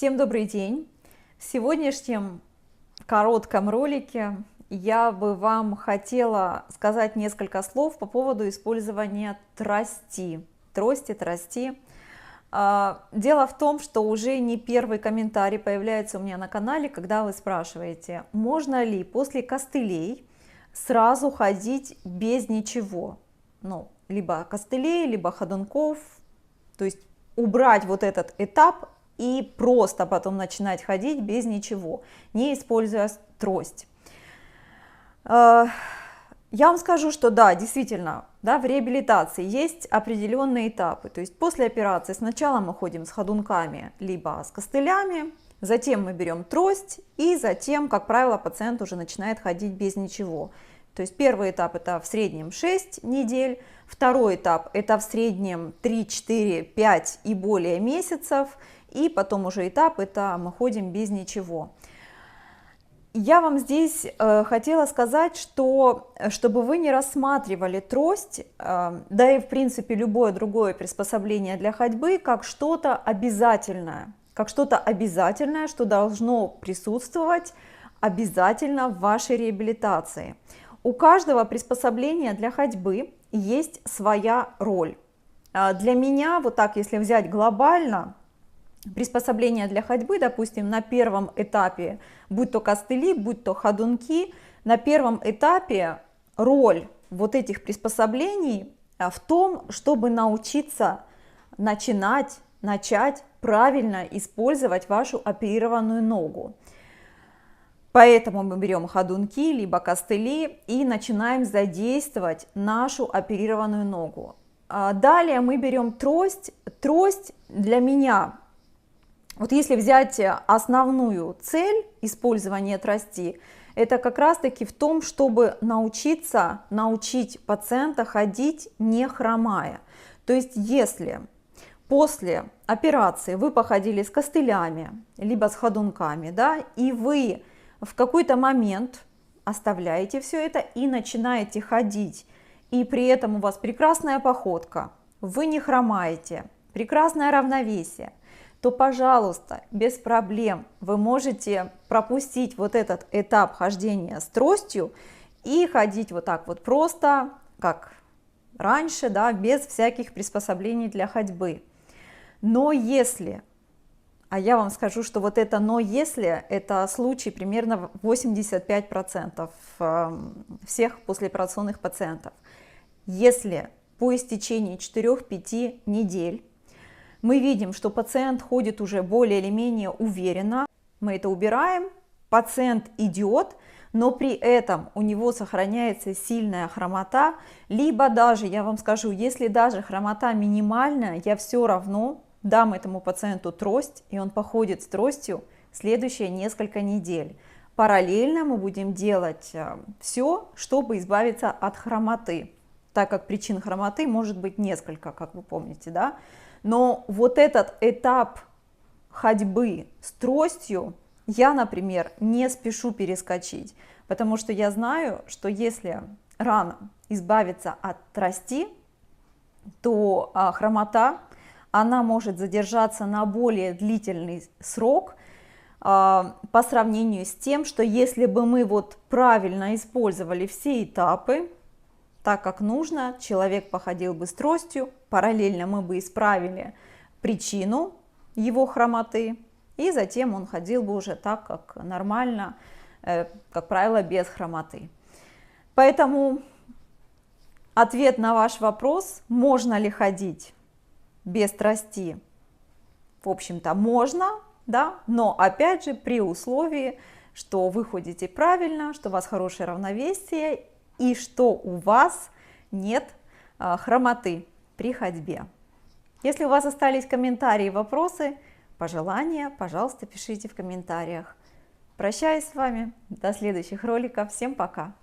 Всем добрый день! В сегодняшнем коротком ролике я бы вам хотела сказать несколько слов по поводу использования трости. Трости. Дело в том, что уже не первый комментарий появляется у меня на канале, когда вы спрашиваете, можно ли после костылей сразу ходить без ничего. Ну, либо костылей, либо ходунков, то есть убрать вот этот этап и просто потом начинать ходить без ничего, не используя трость. Я вам скажу, что да, действительно, да, в реабилитации есть определенные этапы. То есть после операции сначала мы ходим с ходунками, либо с костылями, затем мы берем трость, и затем, как правило, пациент уже начинает ходить без ничего. То есть первый этап это в среднем 6 недель, второй этап это в среднем 3, 4, 5 и более месяцев, и потом уже этап это мы ходим без ничего. Я вам здесь хотела сказать, что чтобы вы не рассматривали трость, да и в принципе любое другое приспособление для ходьбы, как что-то обязательное, что должно присутствовать обязательно в вашей реабилитации. У каждого приспособления для ходьбы есть своя роль. Для меня, вот так, если взять глобально, приспособления для ходьбы, допустим, на первом этапе, будь то костыли, будь то ходунки, на первом этапе роль вот этих приспособлений в том, чтобы научиться начать правильно использовать вашу оперированную ногу. Поэтому мы берем ходунки, либо костыли и начинаем задействовать нашу оперированную ногу. Далее мы берем трость. Трость для меня, вот если взять основную цель использования трости, это как раз-таки в том, чтобы научить пациента ходить не хромая. То есть если после операции вы походили с костылями, либо с ходунками, да, и вы в какой-то момент оставляете все это и начинаете ходить, и при этом у вас прекрасная походка, вы не хромаете, прекрасное равновесие, то, пожалуйста, без проблем вы можете пропустить вот этот этап хождения с тростью и ходить вот так вот просто, как раньше, да, без всяких приспособлений для ходьбы. Но если... А я вам скажу, что вот это «но если» – это случай примерно 85% всех послеоперационных пациентов. Если по истечении 4-5 недель мы видим, что пациент ходит уже более или менее уверенно, мы это убираем, пациент идет, но при этом у него сохраняется сильная хромота, либо даже, я вам скажу, если даже хромота минимальная, я все равно дам этому пациенту трость, и он походит с тростью следующие несколько недель. Параллельно мы будем делать все, чтобы избавиться от хромоты, так как причин хромоты может быть несколько, как вы помните, да? Но вот этот этап ходьбы с тростью я, например, не спешу перескочить, потому что я знаю, что если рано избавиться от трости, то хромота она может задержаться на более длительный срок по сравнению с тем, что если бы мы вот правильно использовали все этапы, так как нужно, человек походил бы с тростью, параллельно мы бы исправили причину его хромоты, и затем он ходил бы уже так, как нормально, как правило, без хромоты. Поэтому ответ на ваш вопрос, можно ли ходить без трости, в общем-то, можно, да, но опять же при условии, что вы ходите правильно, что у вас хорошее равновесие и что у вас нет хромоты при ходьбе. Если у вас остались комментарии, вопросы, пожелания, пожалуйста, пишите в комментариях. Прощаюсь с вами, до следующих роликов, всем пока!